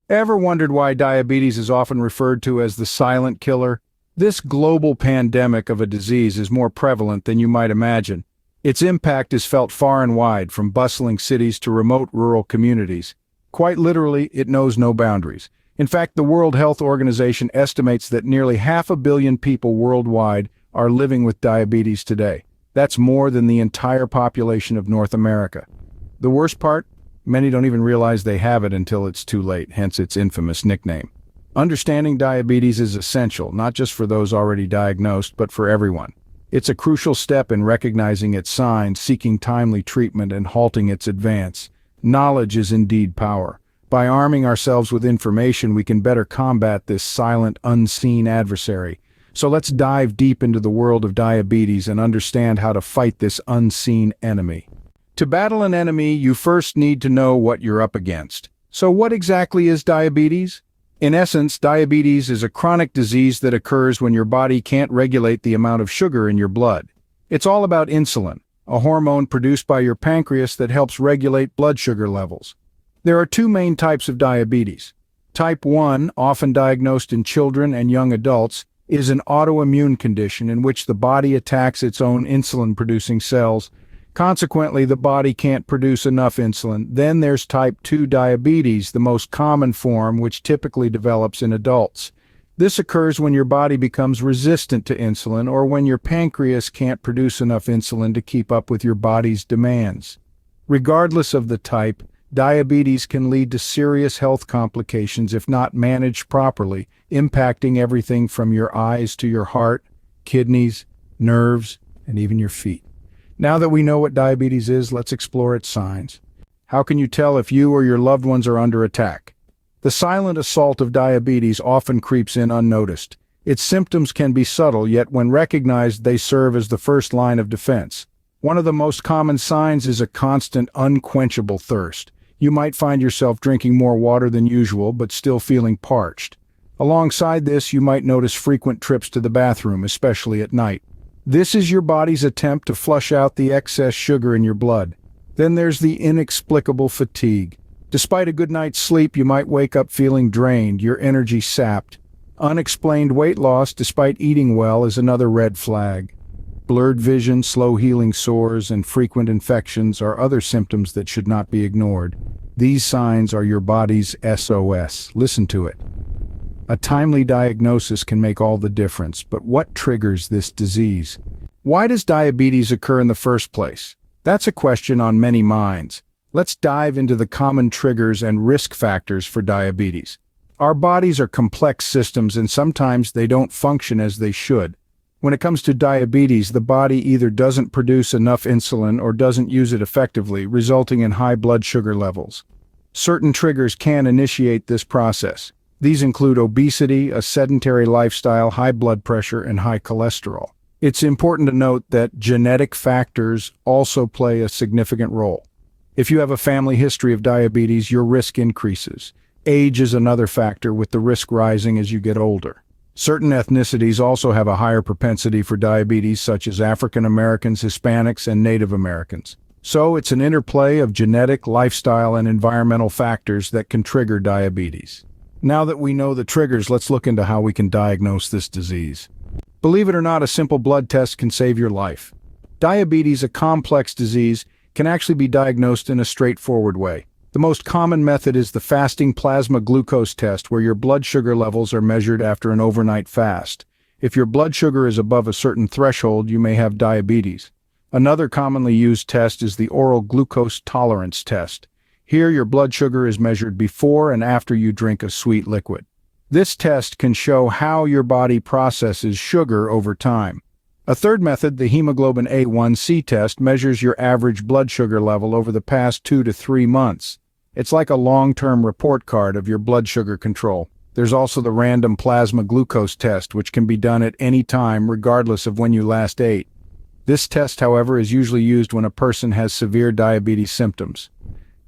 Ever wondered why diabetes is often referred to as the silent killer? This global pandemic of a disease is more prevalent than you might imagine. Its impact is felt far and wide, from bustling cities to remote rural communities. Quite literally, it knows no boundaries. In fact, the World Health Organization estimates that nearly 500 million people worldwide are living with diabetes today. That's more than the entire population of North America. The worst part? Many don't even realize they have it until it's too late, hence its infamous nickname. Understanding diabetes is essential, not just for those already diagnosed, but for everyone. It's a crucial step in recognizing its signs, seeking timely treatment, and halting its advance. Knowledge is indeed power. By arming ourselves with information, we can better combat this silent, unseen adversary. So let's dive deep into the world of diabetes and understand how to fight this unseen enemy. To battle an enemy, you first need to know what you're up against. So what exactly is diabetes? In essence, diabetes is a chronic disease that occurs when your body can't regulate the amount of sugar in your blood. It's all about insulin, a hormone produced by your pancreas that helps regulate blood sugar levels. There are two main types of diabetes. Type 1, often diagnosed in children and young adults, is an autoimmune condition in which the body attacks its own insulin-producing cells. Consequently, the body can't produce enough insulin. Then there's type 2 diabetes, the most common form, which typically develops in adults. This occurs when your body becomes resistant to insulin or when your pancreas can't produce enough insulin to keep up with your body's demands. Regardless of the type, diabetes can lead to serious health complications if not managed properly, impacting everything from your eyes to your heart, kidneys, nerves, and even your feet. Now that we know what diabetes is, let's explore its signs. How can you tell if you or your loved ones are under attack? The silent assault of diabetes often creeps in unnoticed. Its symptoms can be subtle, yet when recognized, they serve as the first line of defense. One of the most common signs is a constant, unquenchable thirst. You might find yourself drinking more water than usual, but still feeling parched. Alongside this, you might notice frequent trips to the bathroom, especially at night. This is your body's attempt to flush out the excess sugar in your blood. Then there's the inexplicable fatigue. Despite a good night's sleep, you might wake up feeling drained, your energy sapped. Unexplained weight loss despite eating well is another red flag. Blurred vision, slow healing sores, and frequent infections are other symptoms that should not be ignored. These signs are your body's SOS. Listen to it. A timely diagnosis can make all the difference, but what triggers this disease? Why does diabetes occur in the first place? That's a question on many minds. Let's dive into the common triggers and risk factors for diabetes. Our bodies are complex systems and sometimes they don't function as they should. When it comes to diabetes, the body either doesn't produce enough insulin or doesn't use it effectively, resulting in high blood sugar levels. Certain triggers can initiate this process. These include obesity, a sedentary lifestyle, high blood pressure, and high cholesterol. It's important to note that genetic factors also play a significant role. If you have a family history of diabetes, your risk increases. Age is another factor, with the risk rising as you get older. Certain ethnicities also have a higher propensity for diabetes, such as African Americans, Hispanics, and Native Americans. So it's an interplay of genetic, lifestyle, and environmental factors that can trigger diabetes. Now that we know the triggers, let's look into how we can diagnose this disease. Believe it or not, a simple blood test can save your life. Diabetes, a complex disease, can actually be diagnosed in a straightforward way. The most common method is the fasting plasma glucose test, where your blood sugar levels are measured after an overnight fast. If your blood sugar is above a certain threshold, you may have diabetes. Another commonly used test is the oral glucose tolerance test. Here, your blood sugar is measured before and after you drink a sweet liquid. This test can show how your body processes sugar over time. A third method, the hemoglobin A1C test, measures your average blood sugar level over the past 2 to 3 months. It's like a long-term report card of your blood sugar control. There's also the random plasma glucose test, which can be done at any time, regardless of when you last ate. This test, however, is usually used when a person has severe diabetes symptoms.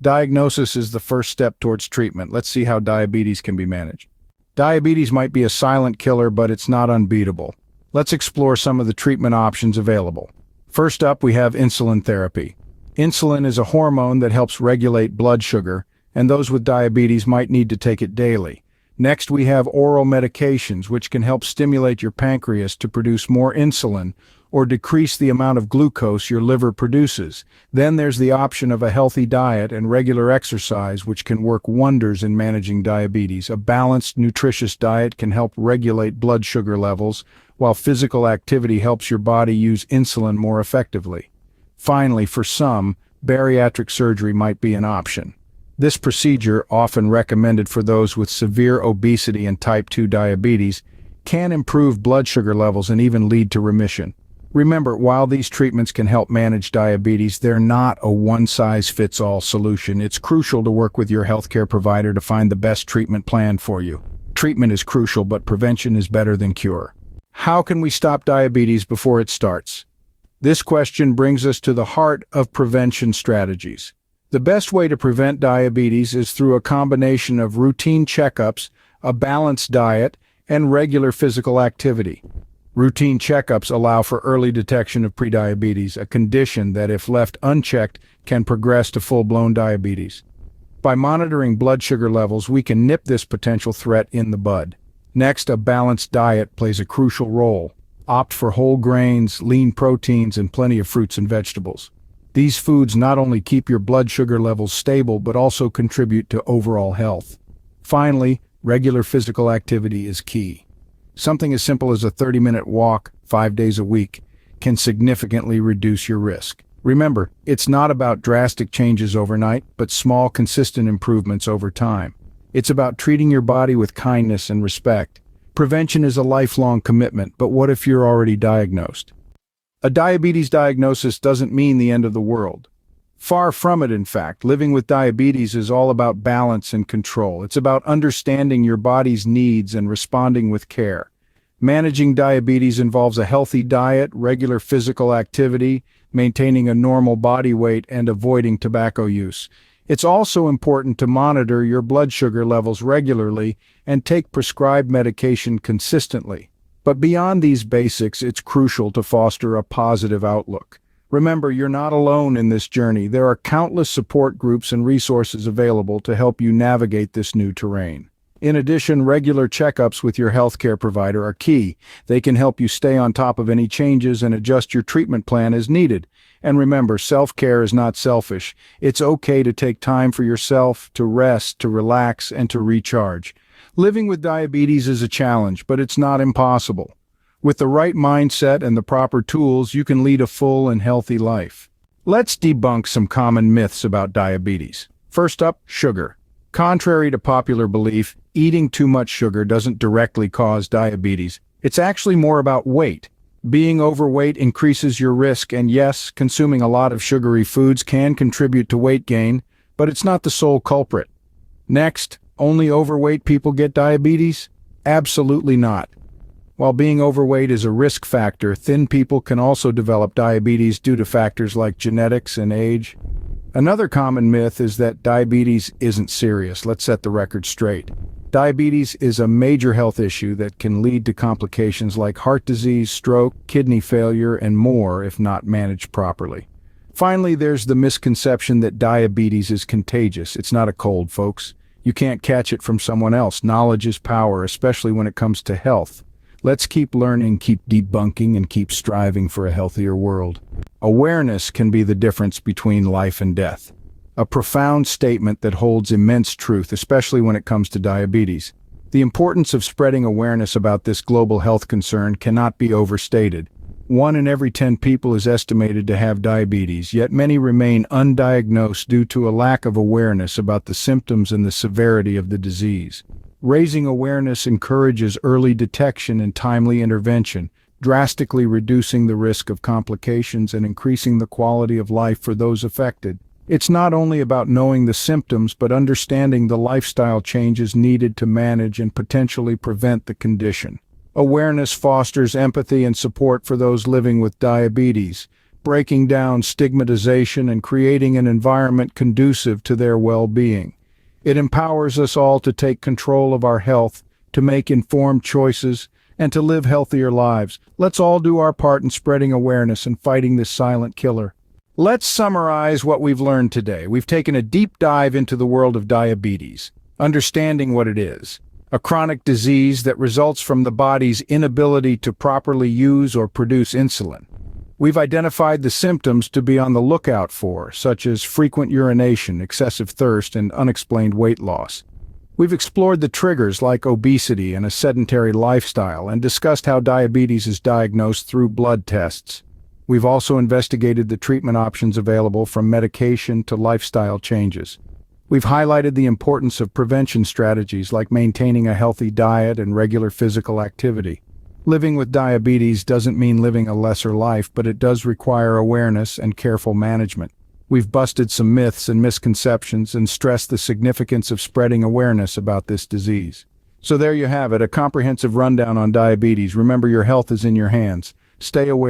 Diagnosis is the first step towards treatment. Let's see how diabetes can be managed. Diabetes might be a silent killer, but it's not unbeatable. Let's explore some of the treatment options available. First up, we have insulin therapy. Insulin is a hormone that helps regulate blood sugar, and those with diabetes might need to take it daily. Next, we have oral medications, which can help stimulate your pancreas to produce more insulin or decrease the amount of glucose your liver produces. Then there's the option of a healthy diet and regular exercise, which can work wonders in managing diabetes. A balanced, nutritious diet can help regulate blood sugar levels, while physical activity helps your body use insulin more effectively. Finally, for some, bariatric surgery might be an option. This procedure, often recommended for those with severe obesity and type 2 diabetes, can improve blood sugar levels and even lead to remission. Remember, while these treatments can help manage diabetes, they're not a one-size-fits-all solution. It's crucial to work with your healthcare provider to find the best treatment plan for you. Treatment is crucial, but prevention is better than cure. How can we stop diabetes before it starts? This question brings us to the heart of prevention strategies. The best way to prevent diabetes is through a combination of routine checkups, a balanced diet, and regular physical activity. Routine checkups allow for early detection of prediabetes, a condition that, if left unchecked, can progress to full-blown diabetes. By monitoring blood sugar levels, we can nip this potential threat in the bud. Next, a balanced diet plays a crucial role. Opt for whole grains, lean proteins, and plenty of fruits and vegetables. These foods not only keep your blood sugar levels stable, but also contribute to overall health. Finally, regular physical activity is key. Something as simple as a 30-minute walk 5 days a week can significantly reduce your risk. Remember, it's not about drastic changes overnight, but small, consistent improvements over time. It's about treating your body with kindness and respect. Prevention is a lifelong commitment, but what if you're already diagnosed? A diabetes diagnosis doesn't mean the end of the world. Far from it, in fact. Living with diabetes is all about balance and control. It's about understanding your body's needs and responding with care. Managing diabetes involves a healthy diet, regular physical activity, maintaining a normal body weight, and avoiding tobacco use. It's also important to monitor your blood sugar levels regularly and take prescribed medication consistently. But beyond these basics, it's crucial to foster a positive outlook. Remember, you're not alone in this journey. There are countless support groups and resources available to help you navigate this new terrain. In addition, regular checkups with your healthcare provider are key. They can help you stay on top of any changes and adjust your treatment plan as needed. And remember, self-care is not selfish. It's okay to take time for yourself, to rest, to relax, and to recharge. Living with diabetes is a challenge, but it's not impossible. With the right mindset and the proper tools, you can lead a full and healthy life. Let's debunk some common myths about diabetes. First up, sugar. Contrary to popular belief, eating too much sugar doesn't directly cause diabetes. It's actually more about weight. Being overweight increases your risk, and yes, consuming a lot of sugary foods can contribute to weight gain, but it's not the sole culprit. Next, only overweight people get diabetes? Absolutely not. While being overweight is a risk factor, thin people can also develop diabetes due to factors like genetics and age. Another common myth is that diabetes isn't serious. Let's set the record straight. Diabetes is a major health issue that can lead to complications like heart disease, stroke, kidney failure, and more if not managed properly. Finally, there's the misconception that diabetes is contagious. It's not a cold, folks. You can't catch it from someone else. Knowledge is power, especially when it comes to health. Let's keep learning, keep debunking, and keep striving for a healthier world. Awareness can be the difference between life and death. A profound statement that holds immense truth, especially when it comes to diabetes. The importance of spreading awareness about this global health concern cannot be overstated. 1 in every 10 people is estimated to have diabetes, yet many remain undiagnosed due to a lack of awareness about the symptoms and the severity of the disease. Raising awareness encourages early detection and timely intervention, drastically reducing the risk of complications and increasing the quality of life for those affected. It's not only about knowing the symptoms, but understanding the lifestyle changes needed to manage and potentially prevent the condition. Awareness fosters empathy and support for those living with diabetes, breaking down stigmatization and creating an environment conducive to their well-being. It empowers us all to take control of our health, to make informed choices, and to live healthier lives. Let's all do our part in spreading awareness and fighting this silent killer. Let's summarize what we've learned today. We've taken a deep dive into the world of diabetes, understanding what it is, a chronic disease that results from the body's inability to properly use or produce insulin. We've identified the symptoms to be on the lookout for, such as frequent urination, excessive thirst, and unexplained weight loss. We've explored the triggers like obesity and a sedentary lifestyle and discussed how diabetes is diagnosed through blood tests. We've also investigated the treatment options available from medication to lifestyle changes. We've highlighted the importance of prevention strategies like maintaining a healthy diet and regular physical activity. Living with diabetes doesn't mean living a lesser life, but it does require awareness and careful management. We've busted some myths and misconceptions and stressed the significance of spreading awareness about this disease. So there you have it, a comprehensive rundown on diabetes. Remember, your health is in your hands. Stay aware.